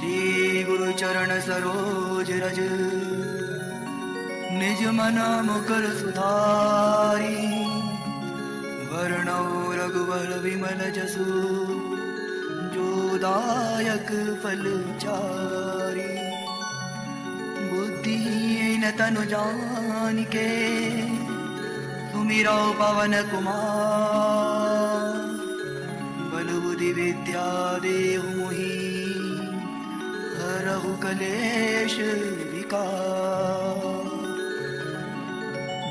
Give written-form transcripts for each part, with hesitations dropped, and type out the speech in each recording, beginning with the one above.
श्री गुरु चरण सरोज रज, निज मन मुकुर सुधारी। वर्णौ रघुवर विमल जसु, जो दायक फल चारी। बुद्धिहीन तनु जानिके, सुमिरौ पवन कुमार। बल बुद्धि विद्या देहु मोहि, हरहु कलेश विकार।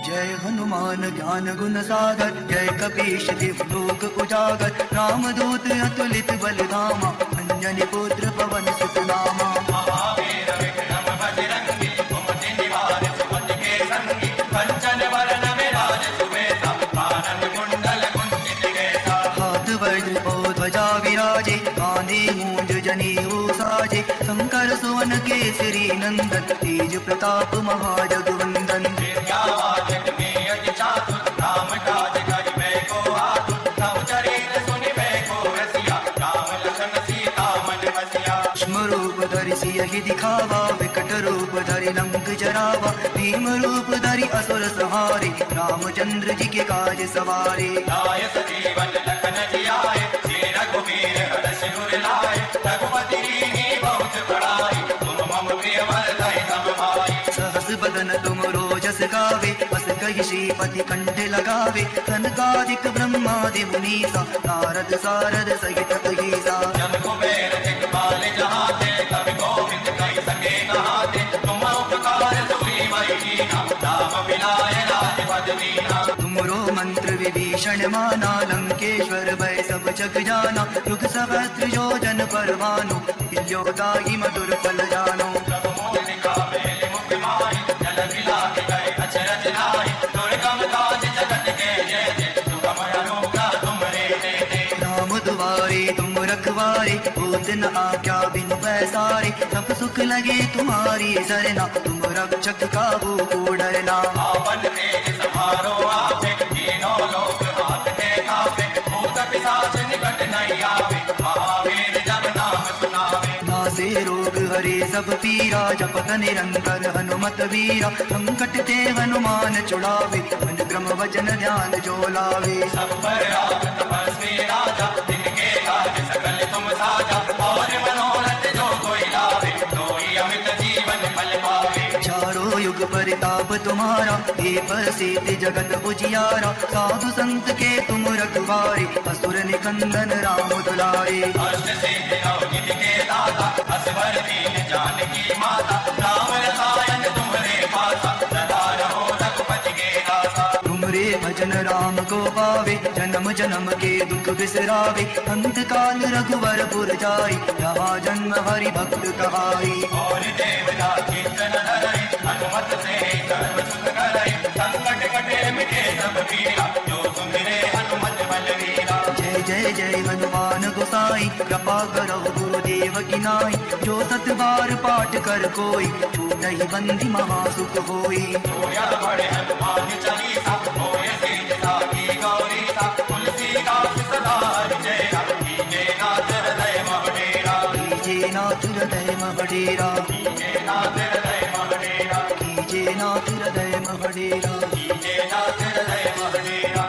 जय हनुमान ज्ञान गुण सागर, जय कपीश तिहु लोक उजागर। रामदूत अतुलित बल धामा, अंजनी पुत्र पवन सुत नामा। महावीर विक्रम बजरंगी, कुमति निवार सुमति के संगी। कंचन वरण विराज सुबेसा, कानन कुंडल कुंचित केसा। हाथ वज्र और ध्वजा विराजे, कांधे मूंज जनेऊ साजे। शंकर सुवन केसरी नंदन, तेज प्रताप महाजगवंदन। विद्यावाचक में अति चातुर, राम काज करिबे को आतुर। सब चरित्र सुनिबे को रसिया, राम लखन सीता मन बसिया। सूक्ष्म रूप धरि सियहि दिखावा, विकट रूप धरि लंक जरावा। भीम रूप धरि असुर संहारे, रामचंद्र जी के काज सवारे। लाय सजीवन लखन जियाए, श्री रघुवीर हरषि उर लाए। रघुपति कीन्ही बहुत बड़ाई, तुम मम प्रिय भरतहि सब भाई। सहस बदन तुम रोजस गावे, बस कहि श्रीपति कंठ लगावे। सनकादिक ब्रह्मादि मुनीसा, नारद सारद सहित अहिसा। जब कुबेर दिखपाल जहाते, कवि गोविंद कहि सके कहाते। तुम उपकार सुग्रीव कीन्हा, राम मिलाए राजपद दीन्हा। तुमरो मंत्र विभीषण माना, लंकेश्वर भय सब जग जाना। युग सहस्त्र योजन पर भानु, हिल्यो दाहि मधुर फल जानो। जब मोहिनी मेलि मुख माहि, जल बिलाहि गए अचरज नाहि। दुर्गम काज जगत के जेते, सुगम अनुग्रह तुमरे तेते। राम दुआरे तुम रखवारे, होत न आज्ञा बिनु पैसारे। सब सुख लगे तुम्हारी सरना, तुम रक्षक काहू को डरना। आपन तेज समारो आपे, तीनों लोक हाथ के कापे। भूत पिशाच निकट नहीं आवे, महावीर जब नाम सुनावे। नासे रोग हरे सब पीरा, जपत निरंतर हनुमत वीरा। संकट ते हनुमान छुड़ावे, मन क्रम वचन ध्यान जो लावे। सब पर राम तपस्वी राजा, जिनके काज सकल तुम साजा। और मनोरथ जो कोई लावे, सोई अमित जीवन फल पावे। चारों युग परिताप तुम्हारा, हे प्रसिद्ध जगत उजियारा। साधु संत के तुम रखवारे, असुर निकंदन राम दुलारे। अष्ट सिद्धि नव निधि के दाता, असवर दीन जानकी माता। राम रसायन तुम्हारे पासा, सदा रहो रघुपति के दासा। तुमरे भजन राम को पावे, जन्म जन्म के दुख बिसरावे। अंत काल रघुवर पुर जाई, जहाँ जन्म हरि भक्त कहाई। और देवता चिंतन धरई, हनुमत से सर्व सुख करई। संकट कटे मिटे सब पीरा, जो सुमिरे हनुमत बलवीरा। जय जय जय हनुमान गोसाई, कृपा करो गुरुदेव की नाई। जो सत बार पाठ कर कोई, छूटहि बंदी महासुख होई। होया बड़े हनुमान चालीसा, होय सीता की गौरीसा। तुलसीदास सदा हरिचेरा, कीजे नाथ हृदय मह डेरा। कीजे नाथ हृदय मह डेरा, कीजे नाथ हृदय मह डेरा। कीजे नाथ हृदय मह डेरा। कीजे नाथ हृदय मह डेरा।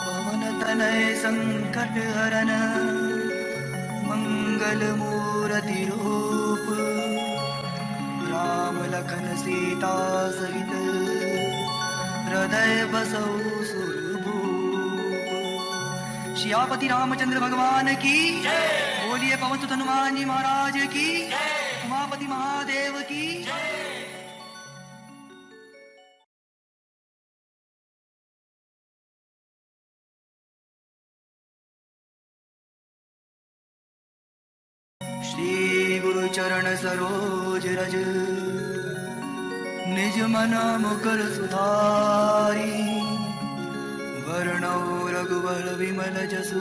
पवन तनय संकट हरन, मंगल मूर्ति रूप। राम लखन सीता सहित, हृदय बसौ सुरभूप। सियापति रामचंद्र भगवान की बोलिए, पवन सुत हनुमान जी महाराज की, उमापति महादेव की। श्री गुरु चरण सरोज रज, निज मन मुकुर सुधारी। वर्णौ रघुवर विमल जसु,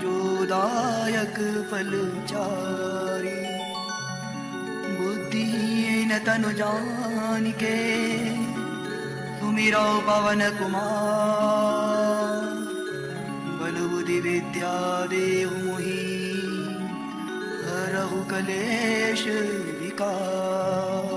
जो दायक फल चारी। बुद्धिहीन तनु जानिके, सुमिरौ पवन कुमार। विद्या देहु मोहि हरहु कलेश विकार।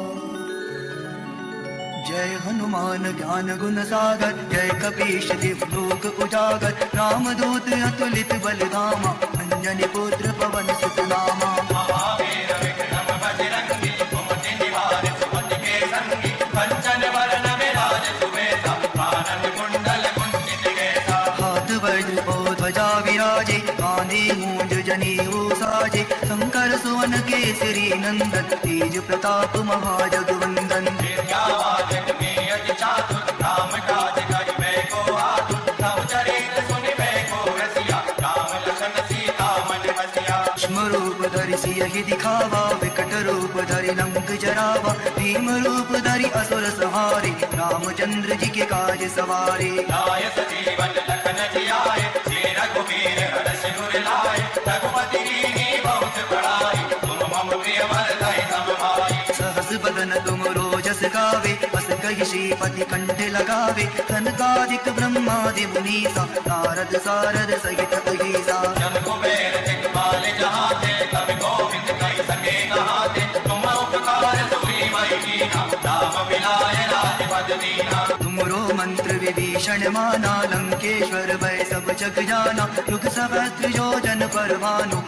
जय हनुमान ज्ञान गुण सागर जय कपीश तिहु लोक उजागर। रामदूत अतुलित बल धामा अंजनी पुत्र पवन सुत नामा। महावीर विक्रम बजरंगी कुमति निवार सुमति के संगी। कंचन वरण विराज सुवेसा कानन कुंडल कुंचित केसा। हाथ वज्र और ध्वजा विराजे कांधे मूंज जनेऊ साजे। शंकर सुवन केसरी नंदन तेज प्रताप महाजगवंदन। विद्यावान में अति चातुर राम काज करिबे को आतुर। तव चरित्र सुनिबे को रसिया राम लखन सीता मन बसिया। सूक्ष्म रूप धरि सियहि दिखावा विकट रूप धरि लंक जरावा। भीम रूप धरि असुर संहारे रामचंद्र जी के काज सवारे। लाय सजीवन लखन जियाए श्री रघुवीर हर्ष उर लाए। रघुपति कीन्ही बहुत बड़ाई तुम मम प्रिय भरतहि सम भाई। सहस बदन तुम रोजस गावे बस कहि श्रीपति कंठ लगावे। सनकादिक ब्रह्मादि मुनीसा नारद सारद सहित अहिसा। जब कुबेर दिखपाल जहाते कवि गोविंद कहि सके कहाते। तुम उपकार सुग्रीवहि कीन्हा राम मिलाए राजपद दीन्हा। तुमरो मंत्र विभीषण माना लंकेश्वर भय सब जग जाना। युग सहस्त्र योजन पर भानु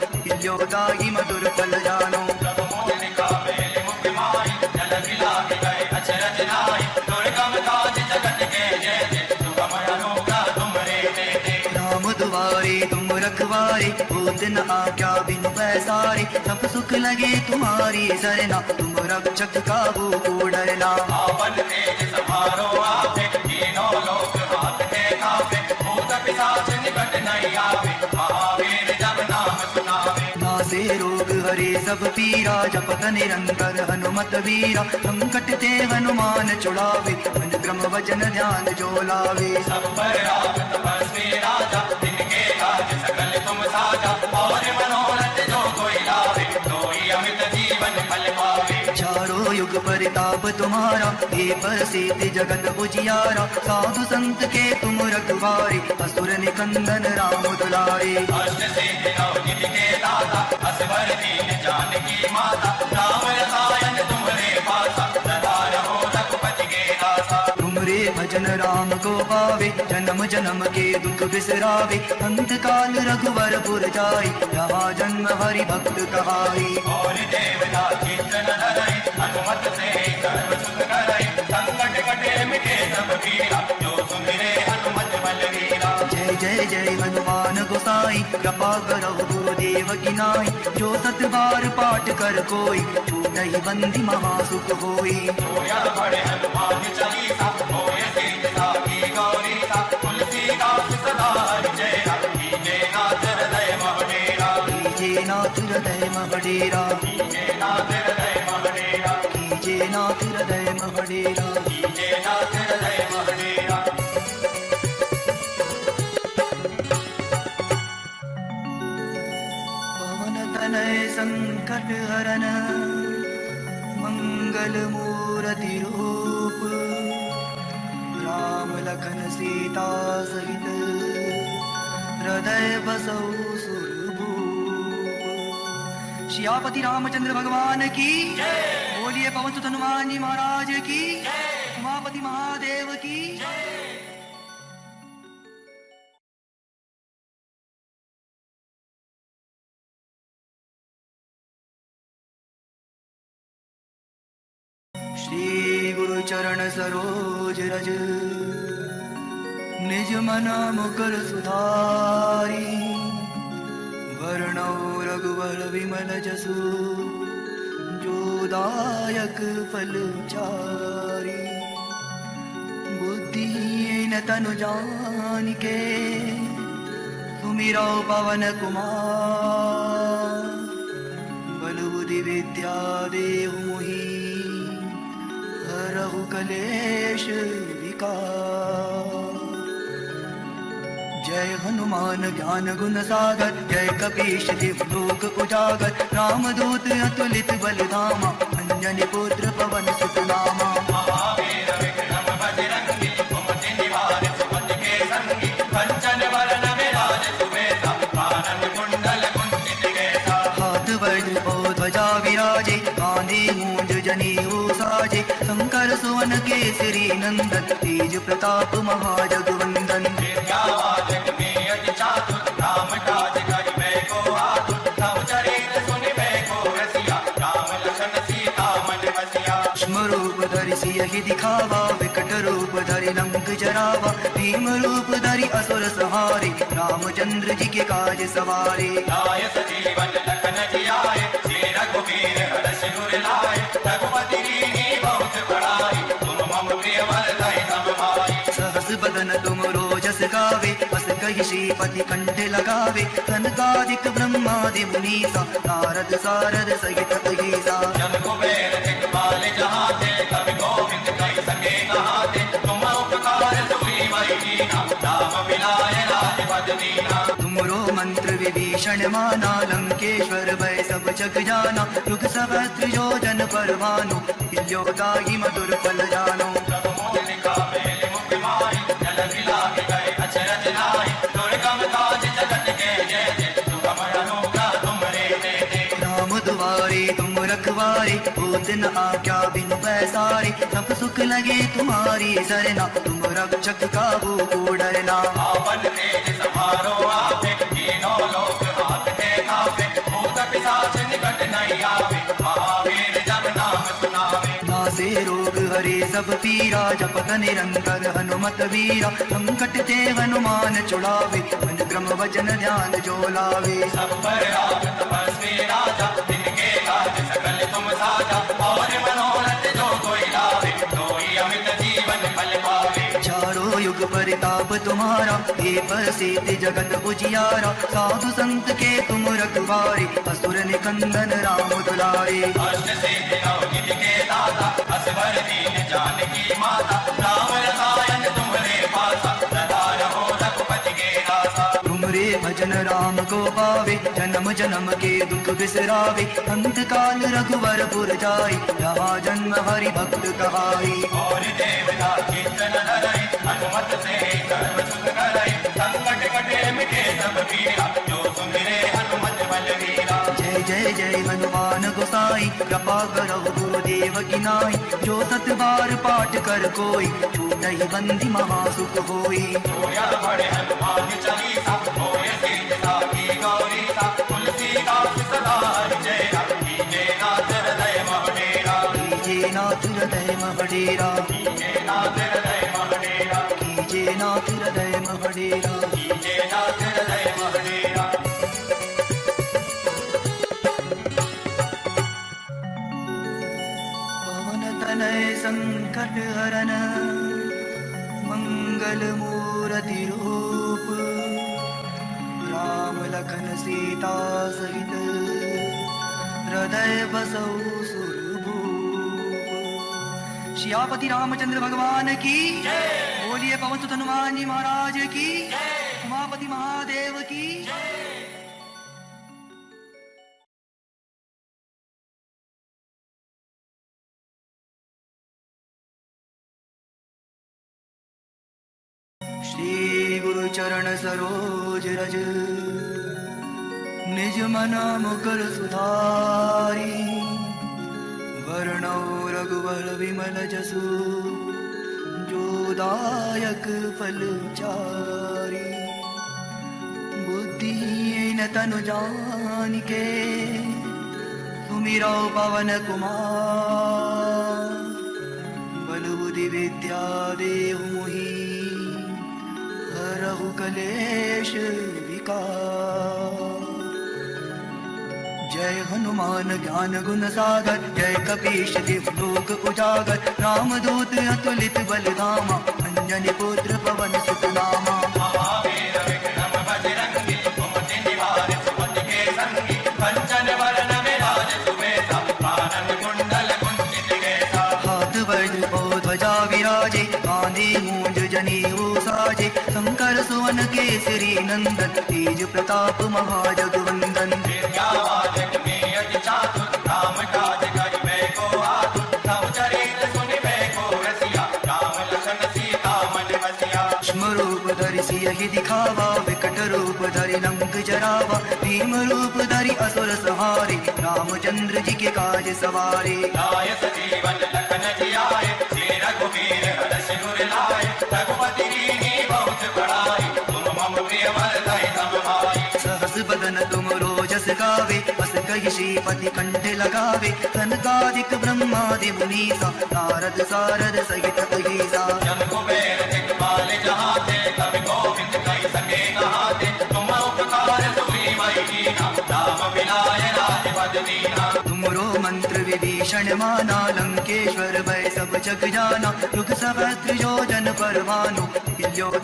दाई मधुर फल जानो। जब मोहिनी मेल मुख माई जल बिलाहि गए अचरज नाई। दुर्गम काज जगत के जेते सुगम अनुग्रह तुमरे तेते। राम दुआरे तुम रखवारे होत न आज्ञा बिनु पैसारे। सब सुख लगे तुम्हारी सरना तुम रक्षक काहू को डरना। आपन तेज समारो आपे तीनों लोक हाथ के कापे। भूत पिशाच निकट नहीं आवे महावीर जब नाम सुनावे। नासे रोग हरे सब पीरा जपत निरंतर हनुमत वीरा। संकट ते हनुमान छुड़ावे मन क्रम वचन ध्यान जो लावे। सब पर राम तपस्वी राजा जिनके काज सकल तुम साजा। और मनोरथ जो कोई लावे सोई अमित जीवन फल पावे। चारों युग परिताप तुम्हारा हे प्रसिद्ध जगत उजियारा। साधु संत के तुम रखवारे असुर निकंदन राम दुलारे। अष्ट सिद्धि नव निधि के दाता असवर दीन जानकी माता। राम रसायन तुम्हारे पासा सदा रहो रघुपति के दासा। तुमरे भजन राम को पावे जन्म जन्म के दुख बिसरावे। अंत काल रघुवर पुर जाई जहाँ जन्म हरि भक्त कहाई। और देवता चित्त न धरई हनुमत से सर्व सुख करई। संकट कटे मिटे सब पीरा जो सुमिरे हनुमत बलवीरा। जय जय जय हनुमान गोसाई कृपा करो गुरुदेव की नाई। जो सत बार पाठ कर कोई छूटहि बंदी महासुख होई। सोया बड़े हनुमान चालीसा होय सीता की गौरीसा। तुलसीदास सदा हरिचेरा कीजे नाथ हृदय महडेरा। कीजे नाथ हृदय महडेरा। कीजे नाथ हृदय महडेरा। कीजे नाथ हृदय महडेरा। कीजे नाथ हृदय महडेरा। पवन तनय संकट हरन मंगल मूर्ति रूप। राम लखन सीता सहित हृदय बसौ सुरभूप। सियापति रामचंद्र भगवान की बोलिए पवन सुत हनुमान जी महाराज की। उमापति महादेव की। श्री गुरु चरण सरोज रज निज मन मुकुर सुधारी। वर्णौ रघुवर विमल जसु जो दायक फल चारी। बुद्धिहीन तनु जानिके सुमिरौ पवन कुमार। बल बुद्धि विद्या देहु मोहि हरहु कलेश विकार। जय हनुमान ज्ञान गुण सागर जय कपीश तिहु लोक उजागर। रामदूत अतुलित बल धामा अंजनी पुत्र पवन सुत नामा। महावीर विक्रम बजरंगी कुमति निवार सुमति के संगी। कंचन वरण विराज सुवेसा नंदन तेज प्रताप महाजगवंदन। विद्यावान में अति चातुर राम काज करिबे को आतुर तव चरित सुनिबे को रसिया राम लखन सीता मन बसिया। सूक्ष्म रूप धरि सियहि दिखावा विकट रूप धरि लंक जरावा भीम रूप धरि असुर संहारे रामचंद्र जी के काज सवारे। लाय सजीवन लखन जियाए श्री रघुवीर हरष उर लाए रघुपति कीन्ही बहुत बड़ाई तुम मम प्रिय भरतहि सम भाई। सहस बदन तुम रोजस गावे बस कहि श्रीपति कंठ लगावे सनकादिक ब्रह्मादि मुनीसा नारद सारद सहित अहिसा। जन कुबेर दिक्पाल जहाते कवि गोविंद कहि सके कहाते तुम उपकार सुई वही कीना राम मिलाए राजपद दीना। तुमरो मंत्र विभीषण माना लंकेश्वर भय सब जग जाना युग सहस्त्र योजन पर भानु योदाहि मधुर फल जानो। प्रभु मोहिका मेल मुख माहि जल बिलाहि गए अचरज नाहि दुर्गम काज जगत के जय जय सुगम अनुग्रह तुमरे दे दे। राम दुआरे तुम रखवारे होत न आज्ञा बिनु पैसारे सब सुख लगे तुम्हारी सरना तुम रक्षक काबू को डरना। आपन तेज समारो आपे तीनों लोक हाथ कापे भूत पिशाच निकट नहीं आवे महावीर जब नाम सुनावे। नासे रोग हरे सब पीरा जपत निरंतर हनुमत वीरा संकट ते हनुमान छुड़ावे मन क्रम वचन ध्यान जो लावे। सब पर राम तपस्वी राजा तिनके काज सकल तुम साजा और मनोरथ जो कोई लावे सोई अमित जीवन फल पावे। चारों युग परिताप तुम्हारा हे प्रसिद्ध जगत उजियारा साधु संत के तुम रखवारे असुर निकंदन राम दुलारे। अष्ट सिद्धि नव निधि के दाता असवर दीन जानकी माता राम रसायन तुम्हारे पासा सदा रहो रघुपति के दासा। तुमरे भजन राम को पावे जन्म जन्म के दुख बिसरावे अंत काल रघुवर पुर जाई यहाँ जन्म हरि भक्त कहाई। और देवता कीर्तन धरई हनुमत से सर्व सुख करई संकट कटे मिटे सब पीरा जो सुमिरे हनुमत बलवीरा। जय जय जय हनुमान गोसाई कृपा करो गुरुदेव की नाई जो सत बार पाठ कर कोई छूटहि बंदी महासुख होई। होया बड़े हनुमान चालीसा होय सीता की गौरी सा तुलसीदास सदा हरिचेरा कीजे नाथ हृदय महडेरा। कीजे नाथ हृदय महडेरा कीजे नाथ हृदय महडेरा कीजे नाथ हृदय महडेरा। कीजे नाथ हृदय महडेरा। पवन तनय संकट हरन मंगल मूर्ति रूप राम लखन सीता सहित हृदय बसौ सुरभूप। श्यापति रामचंद्र भगवान की बोलिए पवन सुत हनुमान जी महाराज की उमापति महादेव की। श्री गुरु चरण सरोज रज निज मना मुकर सुधारी वर्णौ रघुवर विमल जसु जो दायक फल चारी। बुद्धिहीन तनु जानिके सुमिरौ पवन कुमार बल बुद्धि विद्या देहु मोहि हरहु कलेश विकार। जय हनुमान ज्ञान गुण सागर जय कपीश तिहु लोक उजागर रामदूत अतुलित बल धामा अंजनी पुत्र पवन सुत नामा। महावीर विक्रम बजरंगी कुमति निवार सुमति के संगी कंचन वरण विराज सुबेसा कानन कुंडल कुंचित केसा। हाथ वज्र ध्वजा विराजे कांधे मूंज जनेऊ साजे शंकर सुवन केसरी नंदन तेज प्रताप महाजगवंदन। विद्यावान में अति चातुर राम काज करिबे को आतुर तव चरित सुनिबे को रसिया राम लखन सीता मन बसिया। सूक्ष्म रूप धरि सियहि दिखावा विकट रूप धरि लंक जरावा भीम रूप धरि असुर संहारे रामचंद्र जी के काज सवारे। लाय सजीवन लखन जियाए श्री रघुवीर हरष गावे अस कही श्रीपति कंठ लगावे सनकादिक ब्रह्मादि मुनीसा नारद सारद सहित अहिसा जम कुबेर दिक्पाल जहाते कवि गोविंद कई सके कहाते तुम उपकार सुग्रीवई कीना राम मिलाय राजपद दीना तुमरो मंत्र विभीषण माना लंकेश्वर भय सब जग जाना युग सहस्त्र योजन पर भानु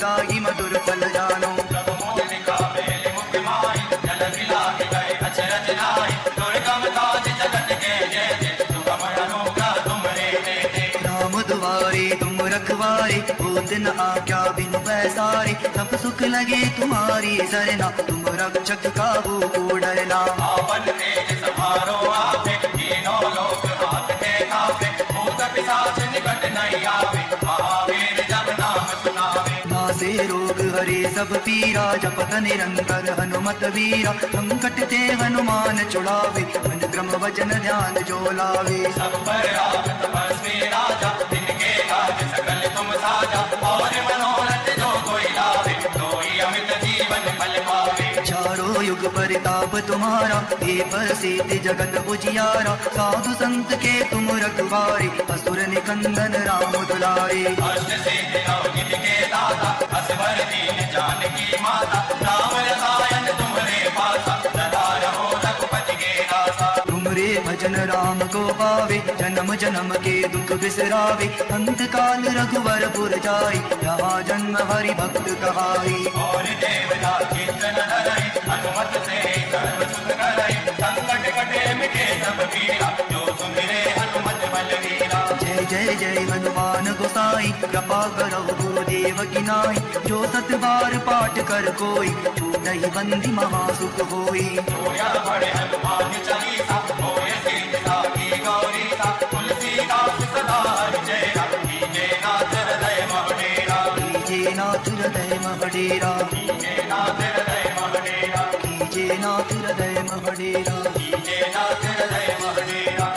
दाई मधुर फल जानो प्रभु मोदिका मेलि मुख माई जल मिलाहि गए अचरज नाई दुर्गम काज जगत के जेते सुगम अनुग्रह तुमरे देते राम दुआरे तुम रखवारे होत न आज्ञा बिनु पैसारे सब सुख लगे तुम्हारी सरना तुम रक्षक काहू को डरना आपन तेज समारो आपे तीनों लोक हाथ के कापे भूत पिशाच निकट नहीं आवे महावीर जब नाम सुनावे नासे रोग हरे सब पीरा जपत निरंतर हनुमत वीरा संकट ते हनुमान छुड़ावे मन क्रम वचन ध्यान जो लावे सब पर राम तपस्वी राजा जिनके काज सकल तुम साजा और मनोरथ जो कोई लावे सोई अमित जीवन फल पावे चारों युग परिताप तुम्हारा हे प्रसिद्ध जगत उजियारा साधु संत के तुम रखवारे असुर निकंदन राम दुलारे अष्ट सिद्धि नवनिधि के दाता असवर दीन जानकी माता राम रसायन तुम्हारे पासा सदा रहो रघुपति के दासा तुमरे भजन राम को पावे जन्म जन्म के दुख बिसरावे अंत काल रघुवर पुर जाई यहाँ जन्म हरि भक्त कहाई और देवता चिंतन धरई हनुमत से सर्व सुख करई संकट कटे मिटे सब पीरा जो सुमिरे हनुमत बलवीरा जय जय जय हनुमान गोसाई कृपा करो गुरुदेव की नाई जो सत बार पाठ कर कोई छूटहि बंदी महासुख होई जोया बड़े हनुमान चालीसा होय सीता की गौरीसा तुलसीदास सदा हरिचेरा कीजे नाथ हृदय महडेरा कीजे नाथ हृदय महडेरा कीजे नाथ हृदय महडेरा कीजे नाथ हृदय महडेरा कीजे नाथ हृदय महडेरा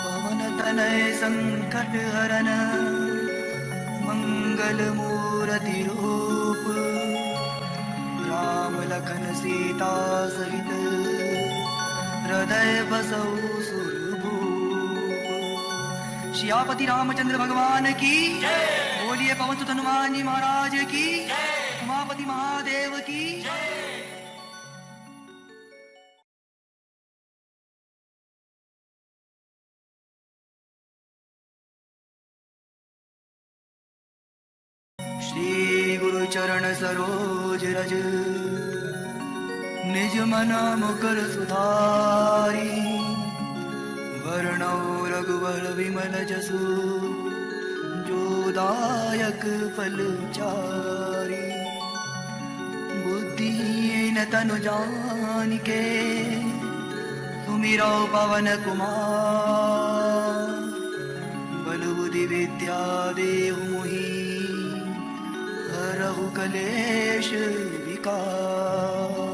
पवन तनय संकट हरन मंगल मूर्ति रूप राम लखन सीता सहित हृदय बसौ सुरभूप श्यापति रामचंद्र भगवान की बोलिए पवन सुत हनुमान जी महाराज की उमापति महादेव की श्री गुरु चरण सरोज रज निज मना मुकर सुधारी वर्णौ रघुवर विमल जसु जो दायक फल चारी बुद्धिहीन तनु जानिके सुमिरौ पवन कुमार बल बुद्धि विद्या देहु मोहि हरहु कलेश विकार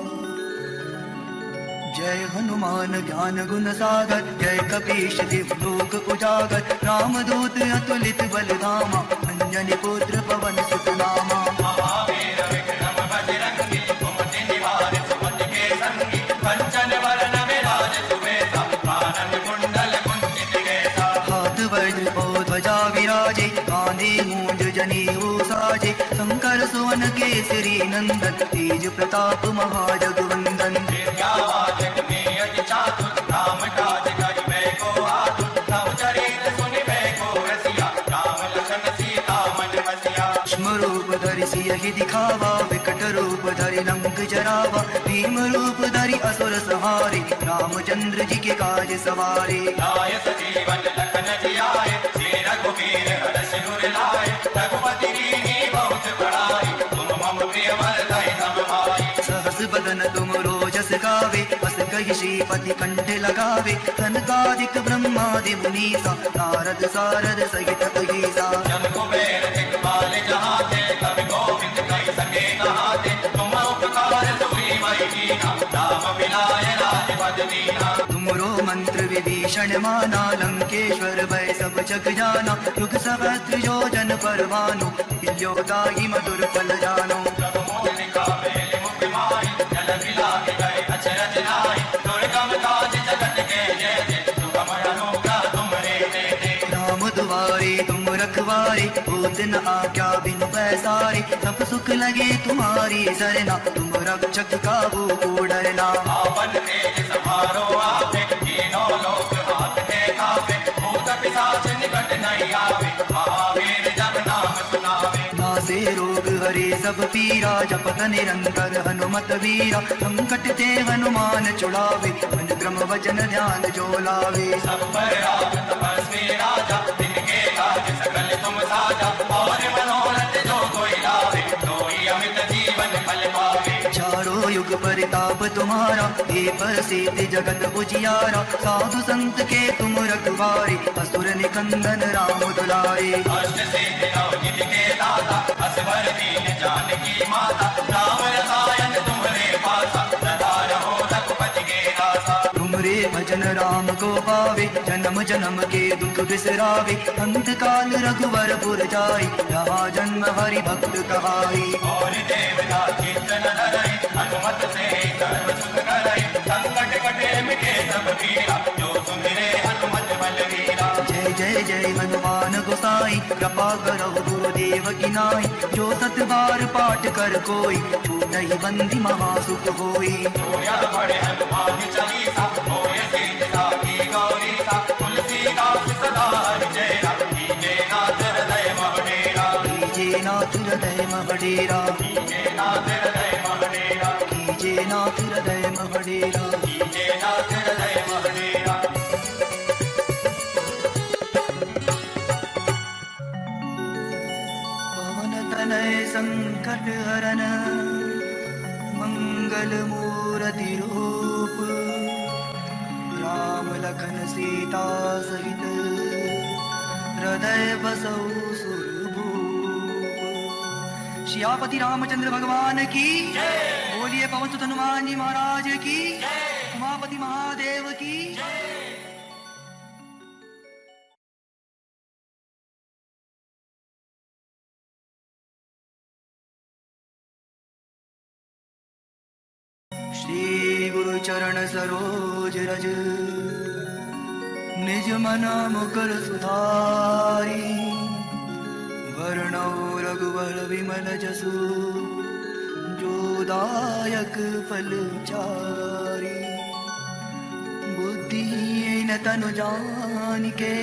जय हनुमान ज्ञान गुण सागर जय कपीश दिव लोक उजागर रामदूत अतुलित बलधामा अंजनी पुत्र पवन सुत नामा महावीर विक्रम बजरंगी कुमति निवार सुमति के संगी कंचन वरण विराज सुबेसा कानन कुंडल कुंचित केसा हाथ वज्र पौ ध्वजा विराजे कांधे मूंज जनेऊ साजे शंकर सुवन केसरी नंदन तेज प्रताप महाजगवंदन विद्यावान में अति चातुर राम काज करिबे को आतुर सब चरित सुनिबे को रसिया राम लखन सीता मन बसिया सूक्ष्म रूप धरि सियहि दिखावा विकट रूप धरि लंक जरावा भीम रूप धरि असुर संहारे रामचंद्र जी के काज सवारे लाय सजीवन लखन जियाए श्री रघुवीर हरष उर लाए रघुपति कीन्ही बहुत बड़ाई तुम मम प्रिय भरतहि सब भाई सहस बदन तुम रोजस गावे अस कहि श्रीपति कंठ लगावे सनकादिक ब्रह्मादि मुनीसा नारद सारद सहित अहिसा जम कुबेर दिक्पाल जहाते कवि गोविंद कई सके कहाते तुम उपकार सुग्रीवई कीना राम मिलाय राजपद दीना तुमरो मंत्र विभीषण माना लंक लंकेश्वर भय सब जग जाना, युग सहस्त्र योजन परवानो, योदाई मधुर फल जानो। जब मोहनिका मेली मुक्ति माई, जल बिलाके गए अचरज नाई, दुर्गम काज जगत के जय जय, सुगम अनोखा तुमरे दे दे। राम दुआरे तुम रखवारे, होत न आज्ञा बिनु पैसारे, सब सुख लगे तुम्हारी सरना, तुम रक्षक काबू को डरना। आपन तेज समारो आपे, तीनों लोक हाथ के कापे, भूत पिशाच निकट नहीं आवे, महावीर जब नाम सुनावे। नासे रोग हरे सब पीरा, जपत निरंतर हनुमत वीरा, संकट ते हनुमान छुड़ावे, मन क्रम वचन ध्यान जो लावे। सब पर राम तपस्वी राजा, तिनके काज सकल तुम साजा, और मनोरथ जो कोई लावे, सोई अमित जीवन फल पावे। चारों युग परिताप तुम्हारा, हे प्रसिद्ध जगत उजियारा, साधु संत के तुम रखवारे, असुर निकंदन राम दुलारे। अष्ट सिद्धि नव निधि के दाता, असवर दीन जानकी माता, राम रसायन तुम्हारे पासा, सदा रहो रघुपति के दासा। तुमरे भजन राम को पावे, जन्म जन्म के दुख बिसरावे, अंत काल रघुवर पुर जाई, यहाँ जन्म हरि भक्त कहाई। और देवता चित्त न धरई, हनुमत से सर्व सुख करई, संकट कटे मिटे सब पीरा, जो सुमिरे हनुमत बलवीरा। जय जय जय हनुमान गोसाई, कृपा करो गुरुदेव की नाई, जो सत बार पाठ कर कोई, छूटहि बंदी महासुख होई। होया बड़े हनुमान चालीसा, होय सीता की गौरीसा, तुलसीदास सदा हरिचेरा, कीजे नाथ हृदय महडेरा। कीजे नाथ हृदय महडेरा, कीजे नाथ हृदय महडेरा, कीजे नाथ हृदय महडेरा। कीजे नाथ हृदय महडेरा। पवन तनय संकट हरन, मंगल मूर्ति रूप, राम लखन सीता सहित, हृदय बसौ सुरभूप। श्यापति रामचंद्र भगवान की बोलिए, पवन सुत हनुमान जी महाराज की, उमापति महादेव की। श्री गुरु चरण सरोज रज, निज मन मुकुर सुधारी, वर्णौ रघुवर विमल जसु, जो दायक फल चारी। बुद्धिहीन तनु जानिके,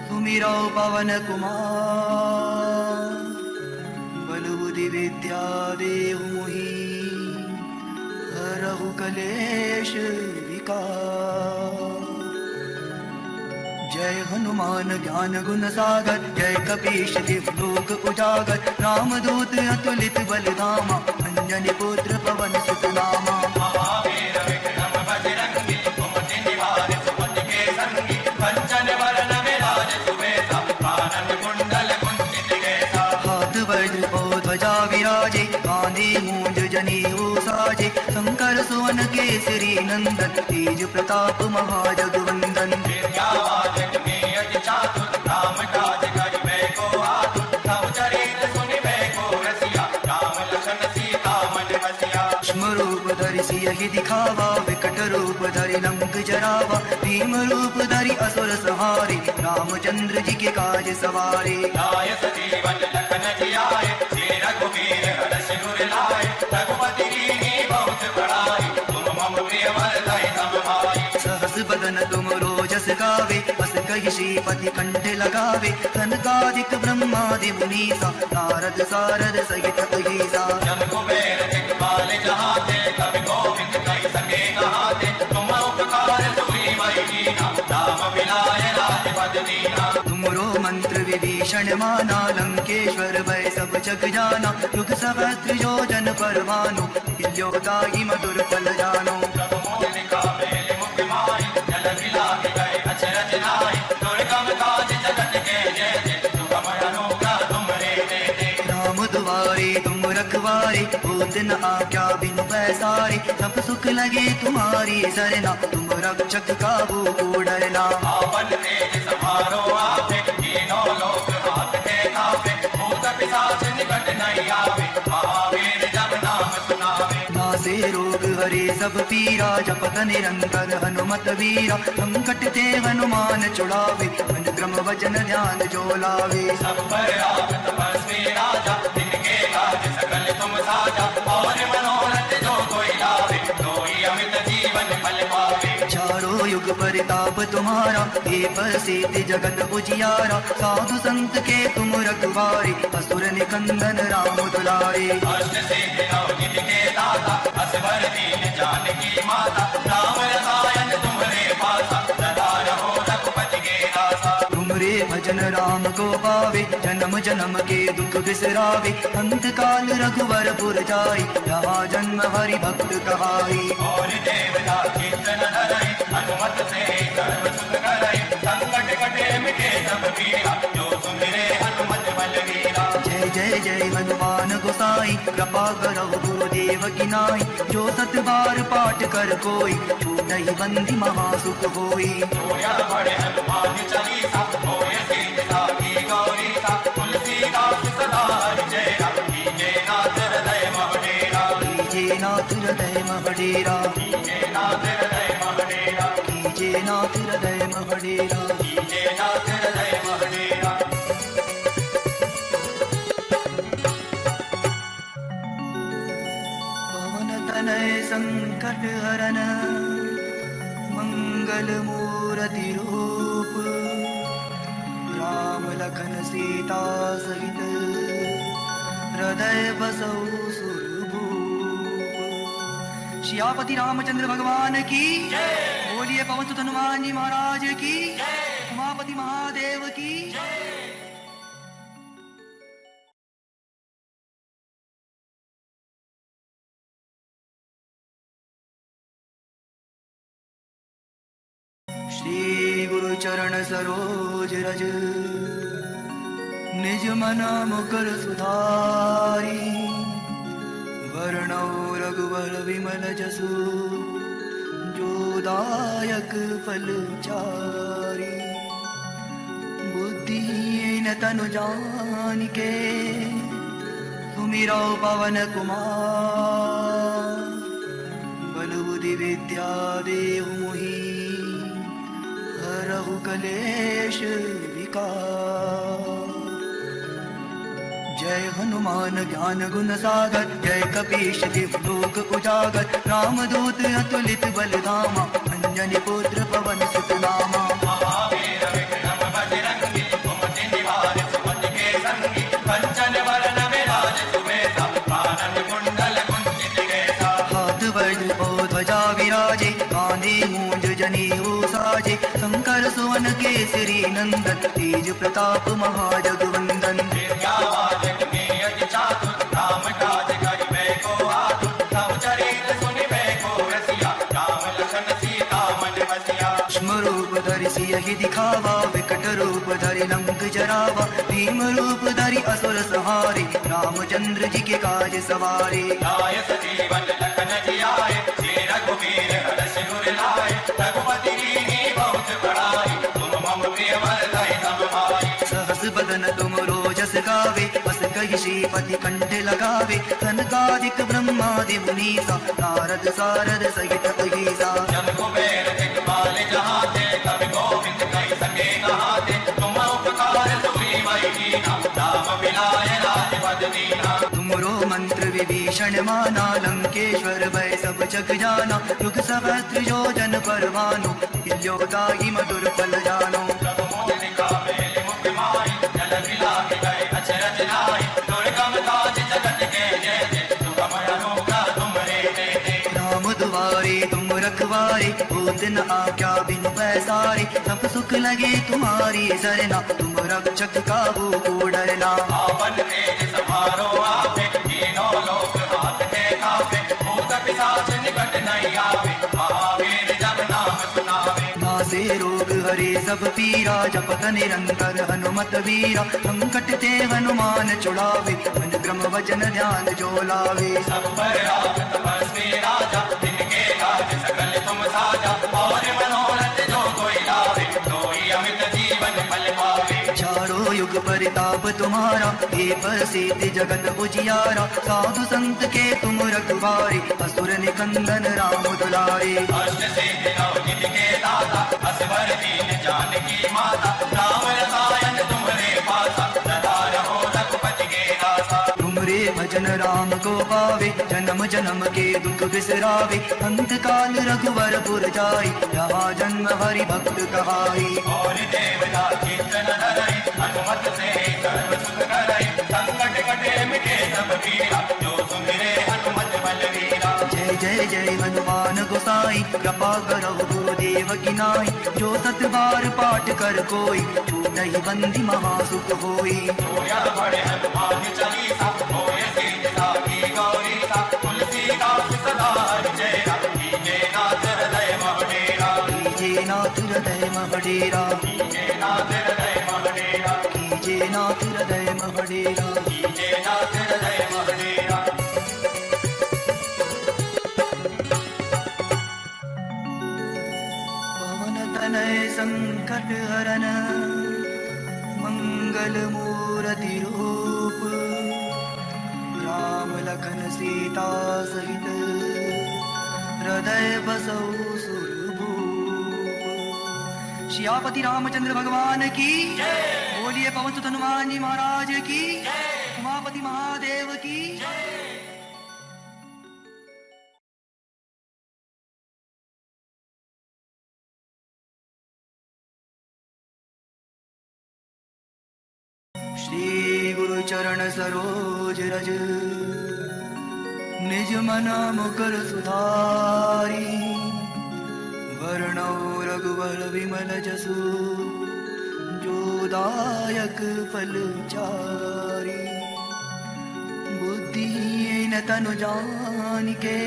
सुमिरौ पवन कुमार, बल बुद्धि विद्या देहु मोहि, हरहु कलेश विकार। जय हनुमान ज्ञान गुण सागर, जय कपीश तिहुँ लोक उजागर, रामदूत अतुलित बल धामा, अंजनी पुत्र पवन सुत नामा। महावीर विक्रम बजरंगी, सुमति निवार सुमति के संगी, कंचन वरण विराज सुबेसा, कानन कुंडल कुंचित केसा। हाथ वज्र और ध्वजा विराजे, कांधे मूंज जनेऊ साजे, शंकर सुवन केसरी नंदन, तेज प्रताप महाजगवंदन। विद्यावान गुणी अति चातुर, राम काज करिबे को आतुर, तव चरित्र सुनिबे को रसिया, राम लखन सीता मन बसिया। सूक्ष्म रूप धरि सियहि दिखावा, विकट रूप धरि लंक जरावा, भीम रूप धरि असुर संहारे, रामचंद्र जी के काज सवारे। लाय सजीवन लखन जियाए, श्री रघुवीर हरषि उर लाए, रघुपति कीन्ही बहुत बड़ाई, तुम मम प्रिय भरतहि सम भाई। सहस बदन तुम रोजस गावे, बस कहि श्रीपति कंठ लगावे, सनकादिक ब्रह्मादि मुनीसा, नारद सारद सहित अहिसा। जम कुबेर दिक्पाल जहाते, कवि गोविंद कहि सके कहाते, तुम उपकार सुग्रीव कीन्हा, राम मिलाय राजपद दीन्हा। तुमरो मंत्र विभीषण माना, लंकेश्वर भय सब जग जाना, युग सहस्त्र योजन परवानो, योदाई मधुर फल जानो। जब मोहनिका मेली मुक्ति माई, जल बिलाके गए अचरज नाई, दुर्गम काज जगत के जय जय, सुगम अनोखा तुमरे दे दे। राम दुआरे तुम रखवारे, होत न आज्ञा बिनु पैसारे, सब सुख लगे तुम्हारी सरना, तुम रक्षक काबू को डरना। आपन तेज समारो आपे, तीनों लोक हाथ के कापे, भूत पिशाच निकट नहीं आवे, महावीर जब नाम सुनावे। नासे रोग हरे सब पीरा, जपत निरंतर हनुमत वीरा, संकट ते हनुमान छुड़ावे, मन क्रम वचन ध्यान जो लावे। सब पर राम तपस्वी राजा, जिनके काज सकल तुम साजा, और मनोरथ जो कोई लावे, सोई अमित जीवन फल पावे। चारों युग परिताप तुम्हारा, हे प्रसिद्ध जगत उजियारा, साधु संत के तुम रखवारे, असुर निकंदन राम दुलारे। अष्ट सिद्धि नव निधि के दाता, असवर दीन जानकी माता, राम रसायन तुम्हारे पासा, सदा रहो रघुपति के दासा। तुमरे भजन राम को पावे, जन्म जन्म के दुख बिसरावे, अंत काल रघुवर पुर जाई, यहाँ जन्म हरि भक्त कहाई। और देवता कीर्तन धरई, हनुमत से सर्व सुख करई, संकट कटे मिटे सब पीरा, जो सुमिरे हनुमत बलवीरा। जय जय जय हनुमान गोसाई, कृपा करो गुरुदेव की नाई, जो सत बार पाठ कर कोई, छूटहि बंदी महासुख होई। जोया बड़े हनुमान चालीसा, होय सीता की गौरीसा, तुलसीदास सदा हरिचेरा, कीजे नाथ हृदय मह डेरा। कीजे नाथ हृदय मह डेरा, कीजे नाथ हृदय मह डेरा, कीजे नाथ हृदय मह डेरा। कीजे नाथ हृदय मह डेरा। पवन तनय संकट हरन, मंगल मूर्ति रूप, राम लखन सीता सहित, हृदय बसौ सुरभूप। सियापति रामचंद्र भगवान की बोलिए, पवन सुत हनुमान जी महाराज की, उमापति महादेव की। श्री गुरु चरण सरोज रज, निज मन मुकुर सुधारी, वर्णौ रघुवर विमल जसु, जो दायक फल चारी। बुद्धिहीन तनु जानिके, सुमिरौ पवन कुमार, बल बुद्धि विद्या देहु मोहि, हरहु कलेश विकार। जय हनुमान ज्ञान गुण सागर, जय कपीश तिहुँ लोक उजागर, रामदूत अतुलित बल धामा, अंजनी पुत्र पवन सुत नामा। महावीर विक्रम बजरंगी, सुमति निवार सुमति के संगी, कंचन वरण विराज सुबेसा, कानन कुंडल कुंचित केसा। हाथ वज्र और ध्वजा विराजे, कांधे मूंज जनेऊ साजे, शंकर सुवन केसरी नंदन, तेज प्रताप महाजगवंदन। विद्यावान गुणी अति चातुर, राम काज करिबे को आतुर, सब चरित सुनिबे को रसिया, राम लखन सीता मन बसिया। सूक्ष्म रूप धरि सियहि दिखावा, विकट रूप धरि लंक जरावा, भीम रूप धरि असुर संहारे, रामचंद्र जी के काज सवारे। लाय सजीवन लखन जियाए, श्री रघुवीर हरषि उर लाए, रघुपति कीन्ही बहुत बड़ाई, तुम मम प्रिय भरतहि सब भाई। सहस बदन तुम रोजस गावे, बस कहि श्रीपति कंठ लगावे, सनकादिक ब्रह्मादि मुनीसा, नारद सारद सहित अहिसा। जब कुबेर दिखपाल जहाते, कवि गोविंद कहि सके कहाते, तुम उपकार सुग्रीव कीन्हा, राम मिलाए राजपद दीन्हा। तुमरो मंत्र विभीषण माना, लंकेश्वर भय सब जग जाना, युग सहस्त्र योजन पर भानु, हिल्यो दाहि मधुर फल जानो। जब मोहिनी मेलि मुख माहि, जल बिलाहि गए अचरज नाहि, दुर्गम काज जगत के जेते, सुगम अनूठा तुमरे तेते। राम दुआरे तुम रखवारे, होत न आज्ञा बिनु पैसारे, सब सुख लगे तुम्हारी सरना, तुम रक्षक काबू को डरना। आपन तेज समारो आपे, तीनों लोक हाथ के कापे, भूत पिशाच निकट नहीं आवे, महावीर जब नाम सुनावे। नासे रोग हरे सब पीरा, जपत निरंतर हनुमत वीरा, संकट ते हनुमान छुड़ावे, मन क्रम वचन ध्यान जो लावे। सब पर राम तपस्वी राजा, जिनके चारों युग परिताप तुम्हारा, हे प्रसिद्ध जगत उजियारा। साधु संत के तुम रखवारे, असुर निकंदन राम दुलारे। अष्ट सिद्धि नौ निधि के दाता, असवर दीन जानकी माता। राम रसायन तुम्हारे पासा, सदा रहो रघुपति के दासा। तुमरे भजन राम को पावे, जन्म जन्म के दुख बिसरावे। अंत काल रघुवरपुर जाई, यहाँ जन्म हरि भक्त कहाई। और देवता चिंतन धरई, हनुमत से सर्व सुख करई। संकट कटे मिटे सब पीरा, जो सुमिरे हनुमत बलवीरा। जय जय जय हनुमान गोसाई, कृपा करो गुरुदेव की नाई। जो सत बार पाठ कर कोई, छूटहि बंदी महासुख होई। होया बड़े हनुमान चालीसा, होय सीता की गौरीसा। तुलसीदास सदा हरिचेरा, कीजे नाथ हृदय मह डेरा। कीजे नाथ हृदय मह डेरा, कीजे नाथ हृदय मह डेरा। कीजे नाथ हृदय मह डेरा। कीजे नाथ हृदय मह डेरा। पवन तनय संकट हरन, मंगल मूर्ति रूप। राम लखन सीता सहित, हृदय बसौ सुरभूप। सियापति रामचंद्र भगवान की बोलिए, पवन सुत हनुमान जी महाराज की, उमापति महादेव की। श्री गुरु चरण सरोज रज, निज मन मुकुर सुधारी। वर्णौ रघुवर विमल जसु, जो दायक फल चारी। बुद्धिहीन तनु जानिके,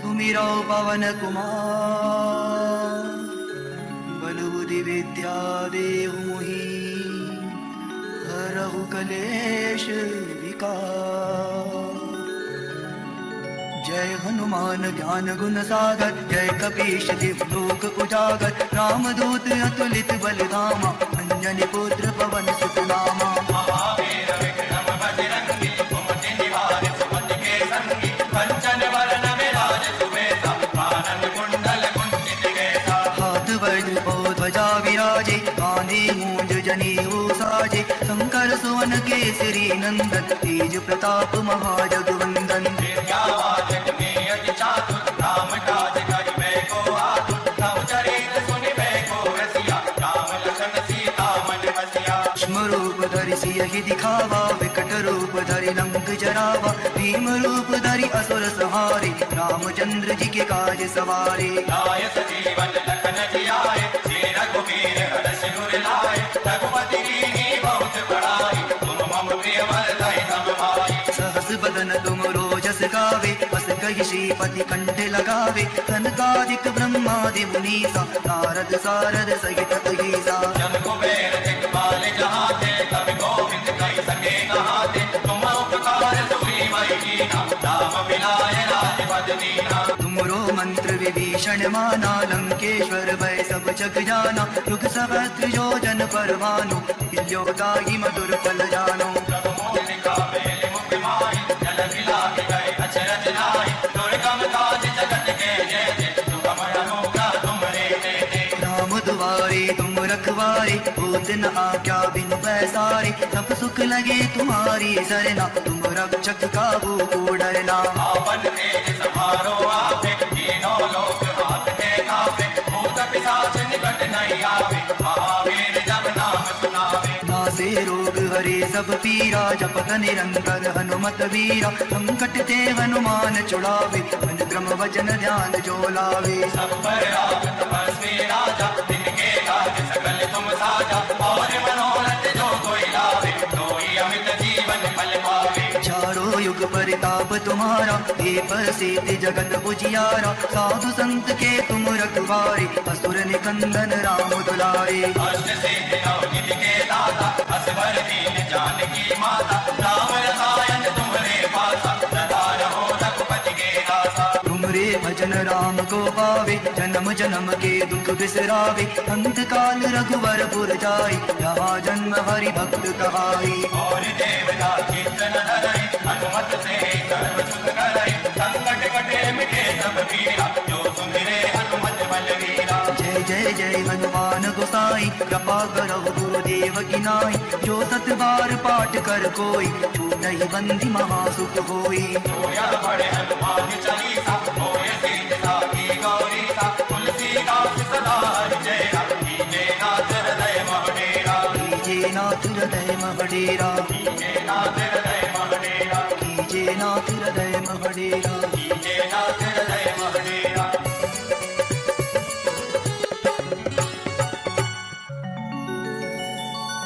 सुमिरौ पवन कुमार। बल बुद्धि विद्या देहु मोहि, हरहु कलेश विकार। जय हनुमान ज्ञान गुण सागर, जय कपीश दिव्य लोक उजागर। रामदूत अतुलित बलधामा, अंजनी पुत्र पवन सुत नामा। महावीर विक्रम बजरंगी, कुमति निवार सुमति के संगी। कंचन वरण विराज सुबेसा, कानन कुंडल कुंचित केसा। हाथ वज्र ध्वजा विराजे, कांधे मूंज जनेऊ साजे। शंकर सुवन केसरी नंदन, तेज प्रताप महाजगवंदन। विद्यावाचक में अति चातुर, राम काज करिबे को आतुर। तव चरित सुनिबे को रसिया, राम लखन सीता मन बसिया। सूक्ष्म रूप धरि सियहि दिखावा, विकट रूप धरि लंक जरावा। भीम रूप धरि असुर संहारे, रामचंद्र जी के काज सवारे। लाय सजीवन लखन जियाए, श्री रघुवीर हरष उर लाए। रघुपति कीन्ही बहुत बड़ाई, तुम मम प्रिय भरतहि सब भाई। सहस बदन तुम रोजस गावे, बस कहि श्रीपति कंठ लगावे। सनकादिक ब्रह्मादि मुनीसा, नारद सारद सहित अहिसा। जब कुबेर दिखपाल जहाते, कवि गोविंद कहि सके कहाते। तुम उपकार सुग्रीव कीन्हा, राम मिलाय राजपद दीन्हा। तुमरो मंत्र विभीषण माना, लंकेश्वर भय सब जग जाना। युग सहस्त्र योजन पर भानु, दाई मधुर फल जानो। प्रभु मोहिनी बेली मुख माई, जल बिलाहि गए अचरज नाई। दुर्गम काज जगत के जेते, सुगम अनूठा तुमरे तेते। राम दुआरे तुम रखवारे, होत न आज्ञा बिनु पैसारे। सब सुख लगे तुम्हारी सरना, तुम रक्षक काबू को डरना। आपन तेज समारो आपे, तीनों लोक हाथ के कापे। भूत पिशाच निकट नहीं आवे, महावीर जब नाम सुनावे। नासे रोग हरे सब पीरा, जपत निरंतर हनुमत वीरा। संकट ते हनुमान छुड़ावे, मन क्रम वचन ध्यान जो लावे। सब पर राम तपस्वी राजा, तिनके काज सकल तुम साजा। और मनोरथ जो कोई लावे, सोई अमित जीवन फल पावे। चारों युग परिताप तुम्हारा, हे प्रसिद्ध जगत उजियारा। साधु संत के तुम रखवारे, असुर निकंदन राम दुलारे। अष्ट सिद्धि नौ निधि के दाता, असवर दीन जानकी माता। राम रसायन तुम्हारे पासा, सदा रहो रघुपति के दासा। तुमरे भजन राम को पावे, जन्म जन्म के दुख बिसरावे, अंत काल रघुवरपुर जाई, यहाँ जन्म हरि भक्त कहाई। और देवता चित्तन धरई, हनुमत से सर्व सुख करई, संकट कटे मिटे सब पीरा, जो सुमिरे हनुमत बलवीरा। जय जय जय हनुमान गोसाई, कृपा करो गुरुदेव की नाई, जो सत बार पाठ कर कोई, छूटहि बंदी महासुख होई। सोया बड़े हनुमान चालीसा, होय सीता की गौरीसा, तुलसीदास सदा हरिचेरा, कीजे नाथ हृदय महडेरा। कीजे नाथ हृदय महडेरा, कीजे नाथ हृदय महडेरा, कीजे नाथ हृदय महडेरा। कीजे नाथ हृदय महडेरा।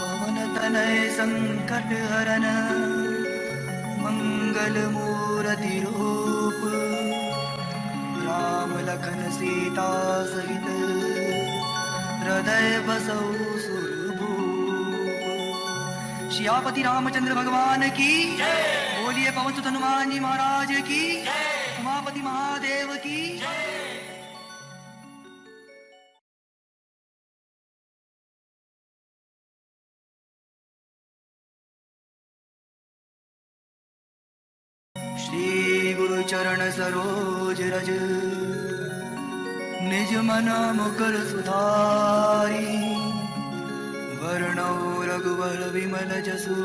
पवन तनय संकट हरन, मंगल मूर्ति रूप, राम लखन सीता सहित, हृदय बसौ सुरभूप। सियापति रामचंद्र भगवान की बोलिए, पवन सुत हनुमान जी महाराज की, उमापति महादेव की। श्री गुरु चरण सरोज रज, निज मन मुकुर सुधारी, वर्णौ रघुवर विमल जसु,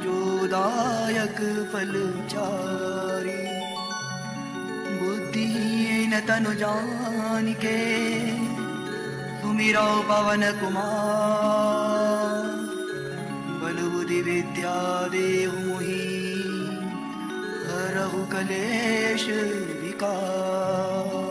जो दायक फल चारी। बुद्धिहीन तनु जानिके, सुमिरौ पवन कुमार, बल बुद्धि विद्या देहु मोहि, हरहु कलेश विकार।